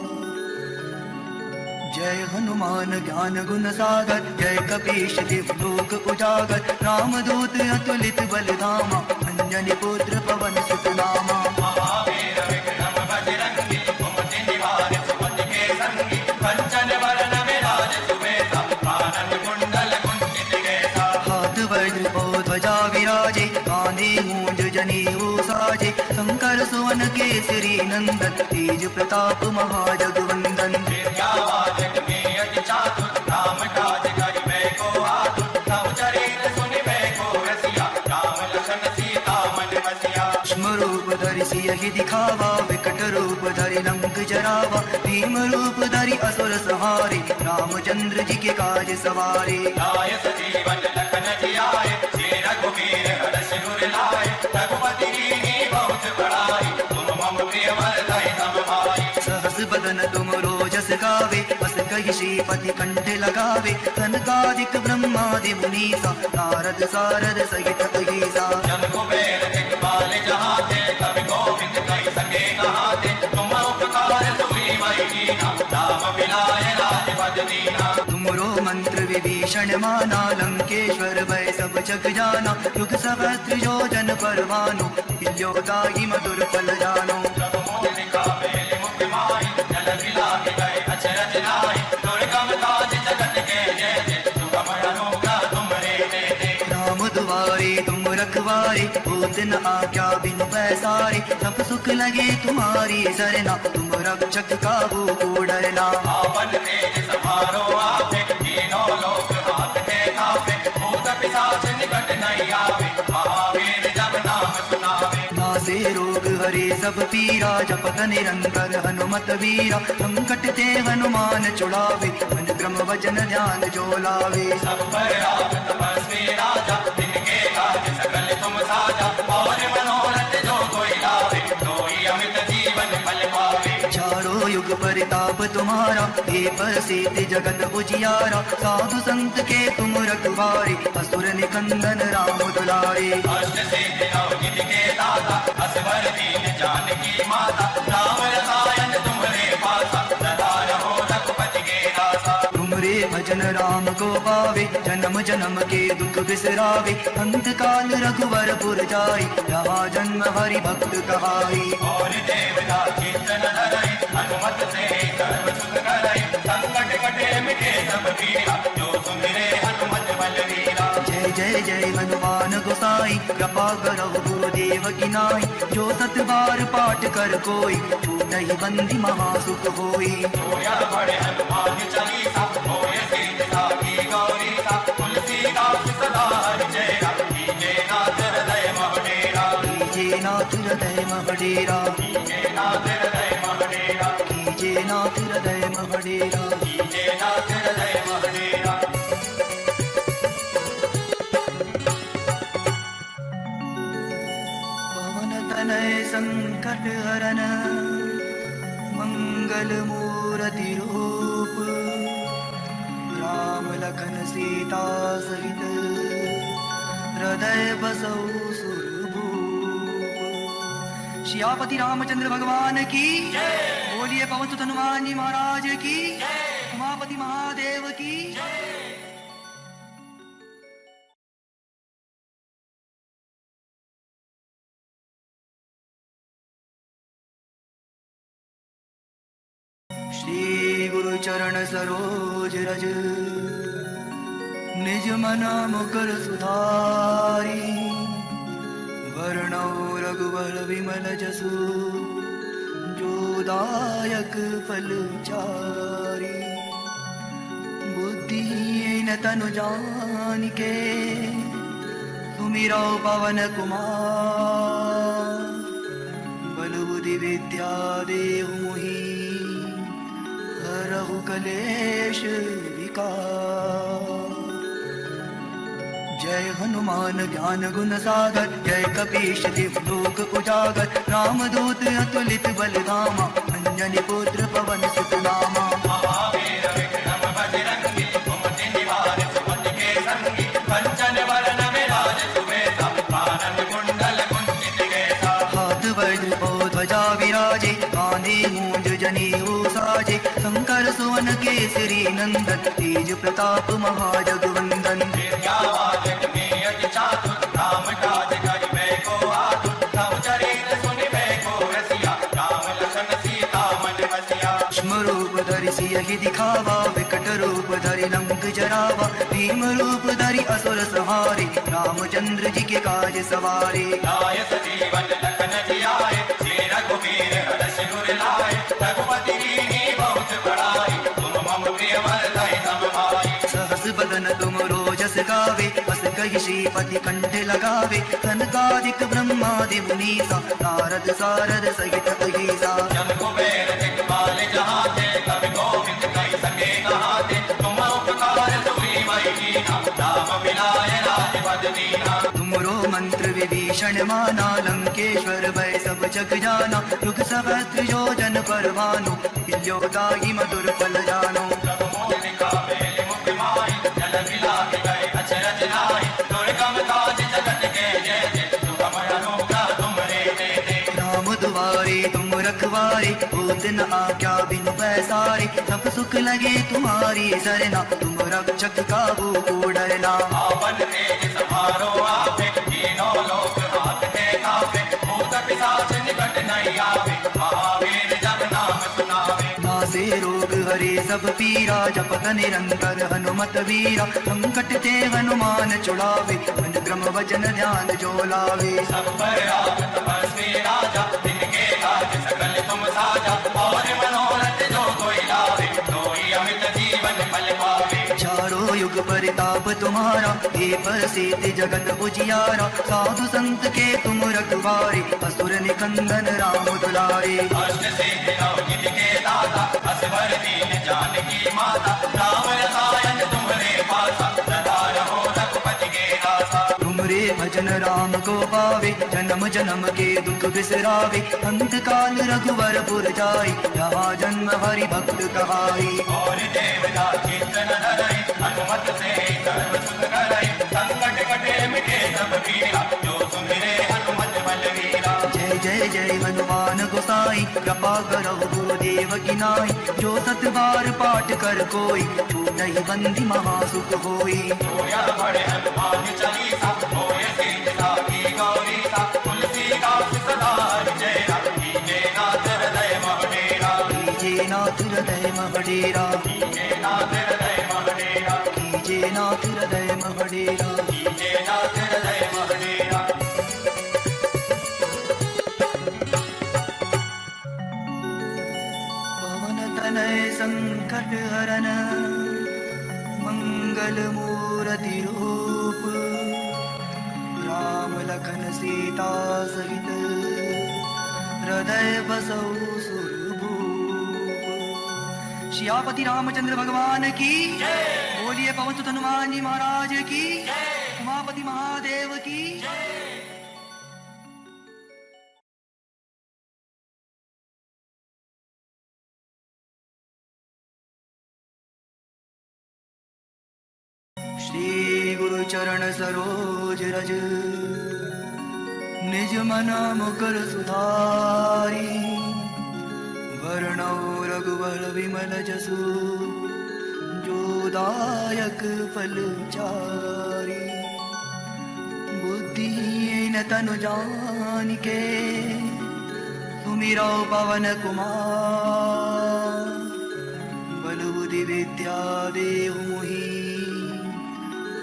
जय हनुमान ज्ञान गुण सागर, जय कपीश तिहुँ लोक उजागर, रामदूत अतुलित बल धामा, अंजनी पुत्र पवन सुत नामा। महावीर विक्रम बजरंगी, कुमति निवार सुमति के संगी, कंचन वरण विराज सुबेसा, कानन कुंडल कुंचित केसा। हाथ वज्र और ध्वजा विराजे, कांधे मूंज जनेऊ साजे, शंकर सुवन केसरी नंदन, तेज प्रताप महाजगवंदन। विद्यावान में अति चातुर, राम काज करिबे को आतुर, तव चरित्र सुनिबे को रसिया, राम लखन सीता मन बसिया। सूक्ष्म रूप धरि सियहि दिखावा, विकट रूप धरि लंक जरावा, भीम रूप धरि असुर संहारे, रामचंद्र जी के काज सवारे। लाय सजीवन लखन जियाए, श्री रघुवीर हरषि उर लाए, रघुपति कीन्ही बहुत बड़ाई, तुम मम प्रिय भरतहि सम भाई। सहस बदन तुम रोजस गावे, बस कहि श्रीपति कंठ लगावे, सनकादिक ब्रह्मादि मुनीसा, नारद सारद सहित अहिसा। जन कुबेर दिक्पाल जहाते, कवि गोविंद कहि सके कहाते, तुम उपकार सुग्रीव कीन्हा, राम मिलाए राजपद दीन्हा। तुमरो मंत्र विभीषण माना, लंकेश्वर भय सब जग जाना, युग सहस्त्र योजन पर भानु, हिल्यो ताहि मधुर फल जानो। प्रभु मोहिनी मेलि मुख माहि, जल बिलाहि गए अचरज नाहि, दुर्गम काज जगत के जेते, सुगम अनुग्रह तुमरे तेते। राम दुआरे तुम रखवारे, होत न आज्ञा बिनु पैसारे, सब सुख लगे तुम्हारी सरना, तुम रक्षक काहू को डरना। आपन तेज समारो आपे, तीनों लोक हाथ के थापे, भूत पिशाच निकट नहीं आवे, महावीर जब नाम सुनावे। नासे रोग हरे सब पीरा, जपत निरंतर हनुमत वीरा, संकट ते हनुमान छुड़ावे, मन क्रम वचन ध्यान जो लावे। सब पर राम तपस्वी राजा, तिनके काज सकल तुम साजा, और मनोरथ जो कोई लावे, सोई अमित जीवन फल पावे। चारों युग परिताप तुम्हारा, हे प्रसिद्ध जगत उजियारा, साधु संत के तुम रखवारे, असुर निकंदन राम दुलारे। अष्ट सिद्धि नव निधि के दाता, असवर दीन जानकी माता, राम रसायन तुम्हारे पासा, सदा रहो रघुपति के दासा। तुमरे भजन राम को पावे, जन्म जन्म के दुख बिसरावे, अंत काल रघुवरपुर जाई, यहाँ जन्म हरि भक्त कहाई। और देवता चित्तन धरई, हनुमत से सर्व सुख करई, संकट कटे मिटे सब पीरा, जो सुमिरे हनुमत बलवीरा। जय जय जय हनुमान गोसाई, कृपा करो गुरुदेव की नाई। जो सत बार पाठ कर कोई, छूटहि बंदी महासुख होई। होया बड़े हनुमान चालीसा, होय सीता की गौरी सा। तुलसीदास सदा हरिचेरा, कीजे नाथ हृदय मह डेरा। कीजे नाथ हृदय मह डेरा, कीजे नाथ हृदय मह डेरा। कीजे नाथ हृदय मह डेरा। कीजे नाथ हृदय मह डेरा। पवन तनय संकट हरन, मंगल मूर्ति रूप। राम लखन सीता सहित, हृदय बसौ सुरभूप। सियापति रामचंद्र भगवान की बोलिए, पवन सुत हनुमान जी महाराज की, उमापति महादेव की। श्री गुरु चरण सरोज रज, निज मना मुकर सुधारी। वर्णौ रघुवर विमल जसु, जो दायक फल चारी। बुद्धिहीन तनु जानिके, सुमिरौ पवन कुमार। बल बुद्धि विद्या देहु मोहि, हरहु कलेश विकार। जय हनुमान ज्ञान गुण सागर, जय कपीश तिहु लोक उजागर। रामदूत अतुलित बल धामा, अंजनी पुत्र पवन सुत नामा। महावीर विक्रम बजरंगी, सुमति निवार सुमति के संगी। कंचन वरण विराज सुबेसा, कानन कुंडल कुंचित केसा। हाथ वज्र और ध्वजा विराजे, कांधे मूंज जनेऊ साजे। शंकर सुवन केसरी नंदन, तेज प्रताप महाजगवंदन। विद्यावान गुणी अति चातुर, राम काज करिबे को आतुर। सब चरित्र सुनिबे को रसिया, राम लखन सीता मन बसिया। सूक्ष्म रूप धरि सियहि दिखावा, विकट रूप धरि लंक जरावा। भीम रूप धरि असुर संहारे, रामचंद्र जी के काज सवारे। लाय सजीवन लखन जियाए, श्री रघुवीर हरषि उर लाए। रघुपति कीन्ही बहुत बड़ाई, तुम मम प्रिय भरतहि सम भाई। सहस बदन तुम रोजस गावे, बस कहि श्रीपति कंठ लगावे। सनकादिक ब्रह्मादि मुनीसा, नारद सारद सहित अहिसा। जम कुबेर दिक्पाल जहाते, कवि गोविंद कहि सके कहाते। तुम उपकार सुग्रीव कीन्हा, राम मिलाय राजपद दीन्हा। तुमरो मंत्र विभीषण माना, लंकेश्वर भय सब जग जाना। युग सहस्त्र योजन पर भानु, हिल्यो दाहि मधुर फल जानो। प्रभु मोदिका मेलि मुख माहि, जल बिलाहि गए अचरज नाहि। दुर्गम काज जगत के जेते, सुगम अनुग्रह तुमरे तेते। राम दुआरे तुम रखवारे, होत न आज्ञा बिनु पैसारे। सब सुख लगे तुम्हारी सरना, तुम रक्षक काहू को डरना। आपन तेज समारो आपे, तीनों लोक हाथ के कापे। भूत पिशाच निकट नहीं आवे, महावीर जब नाम सुनावे। नासे रोग हरे सब पीरा, जपत निरंतर हनुमत वीरा। संकट ते हनुमान छुड़ावे, मन क्रम वचन ध्यान जो लावे। सब पर राम तपस्वी राजा, जिनके काज सकल तुम साजा। और मनोरथ जो कोई लावे, सोई अमित जीवन फल पावे। चारों युग परिताप तुम्हारा, हे प्रसिद्ध जगत उजियारा। साधु संत के तुम रखवारे, असुर निकंदन राम दुलारे। अष्ट सिद्धि नव निधि के दाता, असवर दीन जानकी माता। राम रसायन तुम्हारे पासा, सदा रहो रघुपति के दासा। तुमरे भजन राम को पावे, जन्म जन्म के दुख बिसरावे। अंत काल रघुवरपुर जाई, जहाँ जन्म हरि भक्त कहाई। और देवता चिंतन धरई, हनुमत से सर्व सुख करई। संकट कटे मिटे सब पीरा, जो सुमिरे हनुमत बलवीरा। जय जय जय हनुमान गोसाई, कृपा करो गुरुदेव की नाई। जो सत बार पाठ कर कोई, छूटहि बंदी महासुख होई। होया बड़े हनुमान चालीसा, होय सीता की गौरी सा। तुलसीदास सदा हरिचेरा, कीजे नाथ हृदय मह डेरा। कीजे नाथ हृदय मह डेरा। कीजे नाथ हृदय मह डेरा। कीजे नाथ हृदय मह डेरा। कीजे संकट हरन मंगल मूर्ति रूप राम लखन सीता सहित हृदय बसौ सुरभूप। सियापति रामचंद्र भगवान की बोलिए पवन सुत हनुमान जी महाराज की, उमापति महादेव की। श्री गुरु चरण सरोज रज निज मन मुकुर सुधारी, वर्णौ रघुवर विमल जसु जो दायक फल चारी। बुद्धिहीन तनु जानिके सुमिरौ पवन कुमार, बल बुद्धि विद्या देहु मोहि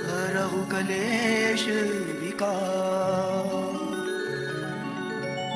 हरहु कलेश विकार।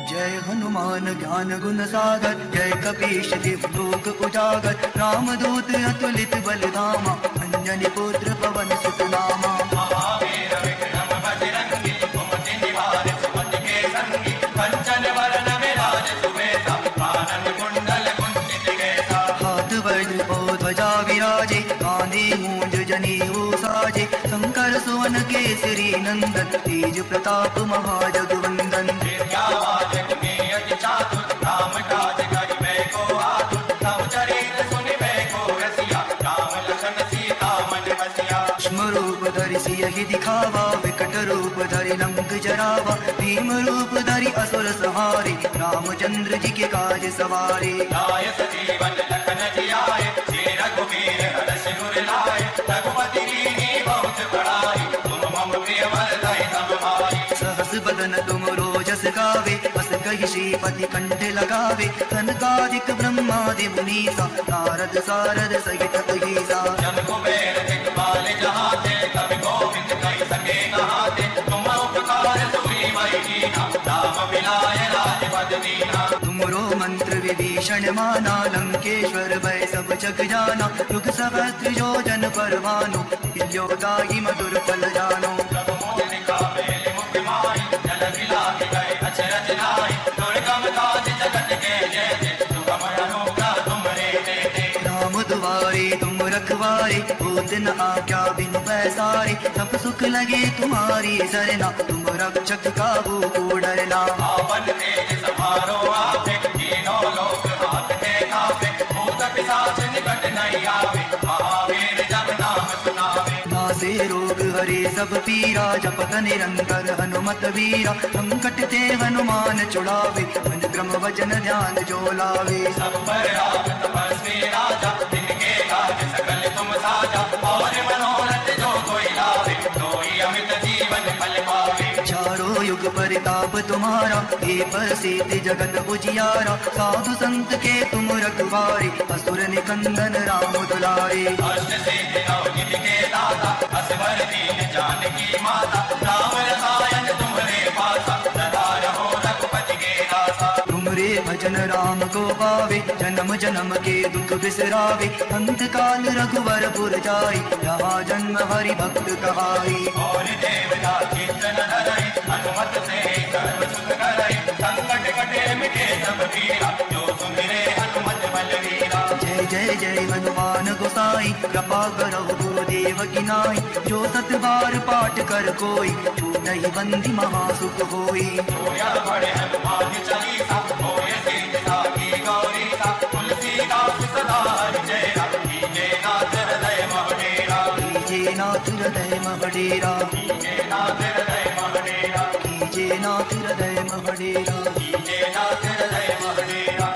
जय हनुमान ज्ञान गुण सागर, जय कपीश दिव्य लोक उजागर। रामदूत अतुलित बल धामा, अंजनी पुत्र पवन सुत नामा। महावीर विक्रम बजरंगी, कुमति निवार सुमति के संगी। कंचन वरण विराज सुवेसा, कानन कुंडल कुंचित केसा। हाथ वज्र और ध्वजा विराजे, कांधे मूंज जनेऊ साजे। शंकर सुवन केसरी नंदन, तेज प्रताप महाजगवंदन। विद्यावान गुणी अति चातुर, राम काज करिबे को आतुर। सब चरित्र सुनिबे को रसिया, राम लखन सीता मन बसिया। सूक्ष्म रूप धरि सियहि दिखावा, विकट रूप धरि लंक जरावा। भीम रूप धरि असुर संहारे, रामचंद्र जी के काज सवारे। लाय सजीवन लखन जियाए, श्री रघुवीर हरष उर लाए। रघुपति कीन्ही बहुत बड़ाई, तुम मम प्रिय भरतहि सब भाई। सहस बदन तुम रोजस गावे, बस कहि श्रीपति कंठ लगावे। सनकादिक ब्रह्मादि मुनीसा, नारद सारद सहित अहिसा। जब कुबेर दिखपाल जहाते, कवि गोविंद कहि सके कहाते। तुम उपकार सुग्रीवहि कीन्हा, राम मिलाय राजपद दीन्हा। तुमरो मंत्र विभीषण माना, लंकेश्वर भय सब जग जाना। युग सहस्त्र योजन पर भानु, तिल्यो दाई मधुर फल जानो। जब मोहिनी मेलि मुख माहि, जल बिलाहि गए अचरज नाहि। दुर्गम काज जगत के जेते, सुगम अनुग्रह तुमरे तेते। राम दुआरे तुम रखवारे, होत न आज्ञा बिनु पैसारे। सब सुख लगे तुम्हारी सरना, तुम रक्षक काहू को डरना। आपन तेज समारो आपे, तीनों लोक हाथ के कापे। भूत पिशाच निकट नहीं आवे, महावीर जब नाम सुनावे। नासे रोग हरे सब पीरा, जपत निरंतर हनुमत वीरा। संकट ते हनुमान छुड़ावे, मन क्रम वचन ध्यान जो लावे। सब पर राम तपस्वी राजा, जिनके काज सकल तुम साजा। और मनोरथ जो कोई लावे, सोई अमित जीवन फल पावे। चारों युग परिताप तुम्हारा, हे प्रसिद्ध जगत उजियारा। साधु संत के तुम रखवारे, असुर निकंदन राम दुलारे। अष्ट सिद्धि नव निधि के दाता, असवर दीन जानकी माता। राम रसायन तुम्हारे पासा, सदा रहो रघुपति के दासा। तुमरे भजन राम को पावे, जन्म जन्म के दुख बिसरावे। अंत काल रघुवर पुर जाई, जहाँ जन्म हरि भक्त कहाई। और देवता चित्त न धरई, हनुमत से सर्व सुख करई। संकट कटे मिटे सब पीरा, जो सुमिरे हनुमत बलवीरा। जय जय जय हनुमान गोसाई, कृपा करो गुरुदेव की नाई। जो सत बार पाठ कर कोई, छूटहि बंदी महासुख होई। होया बड़े हनुमान चालीसा, होय सीता की गौरीसा। तुलसीदास सदा हरिचेरा, कीजे नाथ हृदय महडेरा। कीजे नाथ हृदय महडेरा, कीजे नाथ हृदय महडेरा। कीजे नाथ हृदय महडेरा। कीजे नाथ हृदय महडेरा।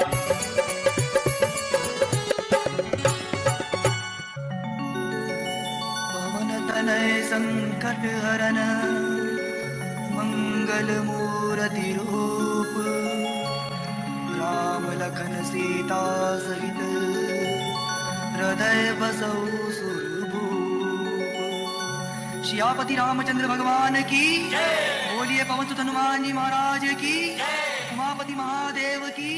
पवन तनय संकट हरन मंगल मूर्ति रूप राम लखन सीता सहित हृदय बसौ सुरभूप। सियापति रामचंद्र भगवान की बोलिए पवन सुत हनुमान जी महाराज की, उमापति महादेव की।